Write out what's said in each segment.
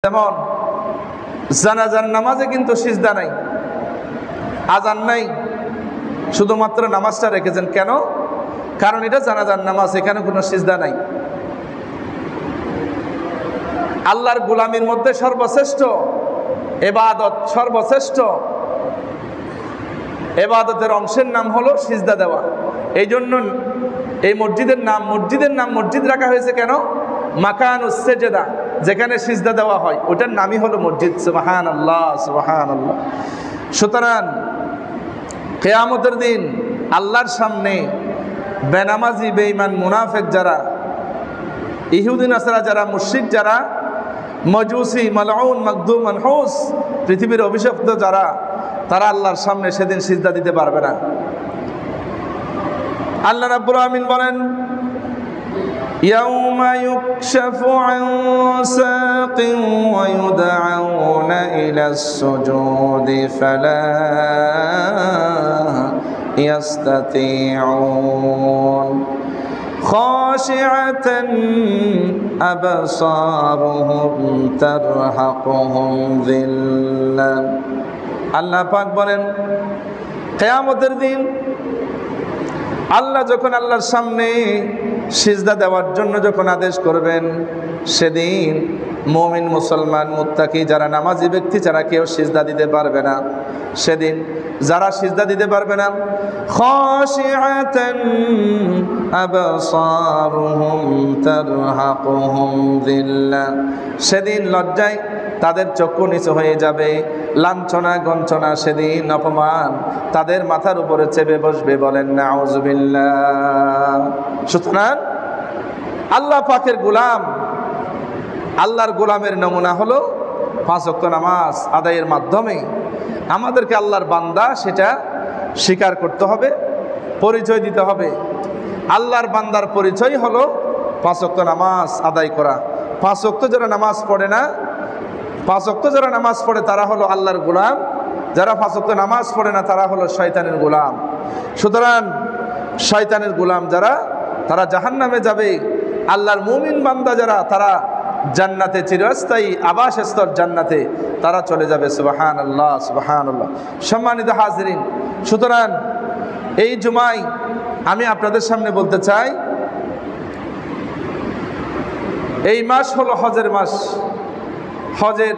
যেমন জানাজার নামাজে কিন্তু সিজদা নাই, আজান নাই, শুধুমাত্র নামাজটা রেখেছেন। কেন? কারণ এটা জানাজার নামাজ, এখানে কোনো সিজদা নাই। আল্লাহর গোলামির মধ্যে সর্বশ্রেষ্ঠ ইবাদত, সর্বশ্রেষ্ঠ ইবাদতের অংশের নাম হলো সিজদা দেওয়া। এই জন্য এই মসজিদের নাম মসজিদ রাখা হয়েছে। কেন? মাকানুস সেজদা, যেখানে সিজদা দেওয়া হয় ওটার নামই হলো মসজিদ। সুবহানাল্লাহ, সুবহানাল্লাহ। সুতরাং কিয়ামতের দিন আল্লাহর সামনে বেনামাজি, বেঈমান, মুনাফিক যারা, ইহুদি নাসারা যারা, মুশরিক যারা, মজুসি, মালউন, মাকদুম, মানহুস, পৃথিবীর অভিশপ্ত যারা, তারা আল্লাহর সামনে সেদিন সিজদা দিতে পারবে না। আল্লাহ রাব্বুল আমিন বলেন, ইয়াউমা ইউকশাফু আন সাকিন ওয়া ইউদআউনা ইলাস সুজুদি ফালা ইয়াস্তাতিউন খাশিআতান আবসারুহুম তারহাকুহুম যিল্লা। আল্লাহ পাক বলেন, কিয়ামতের দিন আল্লাহ যখন আল্লাহর সামনে সিজদা দেওয়ার জন্য যখন আদেশ করবেন, সেদিন মুমিন, মুসলমান, মুত্তাকি যারা নামাজি ব্যক্তি, যারা কেউ সিজদা দিতে পারবে না। সেদিন যারা সিজদা দিতে পারবে না, খাশিআতান আবসারুহুম তারহাকুহুম যিল্লা, সেদিন লজ্জায় তাদের চক্ষু নিচু হয়ে যাবে, লাঞ্ছনা গঞ্ছনা, সেদিন অপমান তাদের মাথার উপরে চেপে বসবে। বলেন নাউযুবিল্লাহ। সুতরাং আল্লাহ পাকের গোলাম, আল্লাহর গোলামের নমুনা হলো 5 ওয়াক্ত নামাজ আদায়ের মাধ্যমে আমাদেরকে আল্লাহর বান্দা সেটা স্বীকার করতে হবে, পরিচয় দিতে হবে। আল্লাহর বান্দার পরিচয় হলো 5 ওয়াক্ত নামাজ আদায় করা। 5 ওয়াক্ত যারা নামাজ পড়ে না, 5 ওয়াক্ত যারা নামাজ পড়ে তারা হলো আল্লাহর গোলাম, যারা 5 ওয়াক্ত নামাজ পড়ে না তারা হলো শয়তানের গোলাম। সুতরাং শয়তানের গোলাম যারা, তারা জাহান্নামে যাবে। আল্লাহর মুমিন বান্দা যারা, তারা জান্নাতে, চিরস্থায়ী আবাসস্থল জান্নাতে তারা চলে যাবে। সুবহানাল্লাহ, সুবহানাল্লাহ। সম্মানিত হাজিরিন, সুতরাং এই জুমায় আমি আপনাদের সামনে বলতে চাই, এই মাস হলো হজের মাস, হজের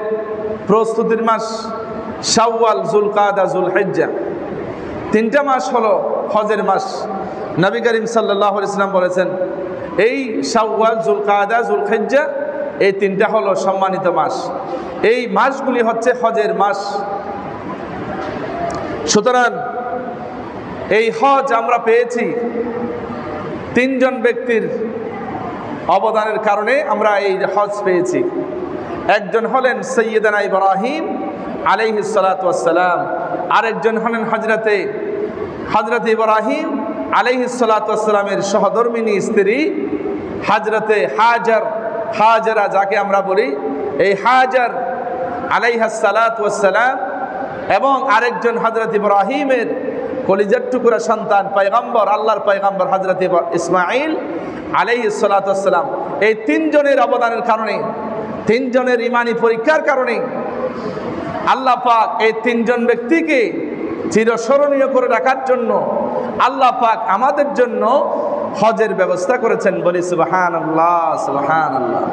প্রস্তুতির মাস। শাওয়াল, যুলকাদা, যুলহিজ্জা, 3টা মাস হলো হজের মাস। নবী করিম সাল্লাল্লাহু আলাইহি ওয়াসাল্লাম বলেছেন, এই শাওয়াল, যুলকাদা, যুলহিজ্জা, এই 3টা হলো সম্মানিত মাস। এই মাসগুলি হচ্ছে হজের মাস। সুতরাং এই হজ আমরা পেয়েছি 3 জন ব্যক্তির অবদানের কারণে আমরা এই হজ পেয়েছি। একজন হলেন সৈয়দনা ইব্রাহিম আলাইহিস সালাতু ওয়াস সালাম, আরেকজন হলেন হযরত ইব্রাহিম আলাইহিস সালাতু ওয়াস সালামের সহধর্মিণী স্ত্রী হযরতে হাজরা, যাকে আমরা বলি এই হাজার আলাইহাস সালাতু ওয়াস সালাম, এবং আরেকজন হযরত ইব্রাহিমের কলিজার টুকরা সন্তান, পয়গম্বর, আল্লাহর পয়গম্বর হযরত ইসমাঈল আলাইহিস সালাতু ওয়াস সালাম। এই 3 জনের অবদানের কারণে, 3 জনের ঈমানি পরীক্ষার কারণে আল্লাহ পাক এই 3 জন ব্যক্তিকে চিরস্মরণীয় করে রাখার জন্য আল্লাহ পাক আমাদের জন্য হজের ব্যবস্থা করেছেন। বলি সুবহানাল্লাহ, সুবহানাল্লাহ।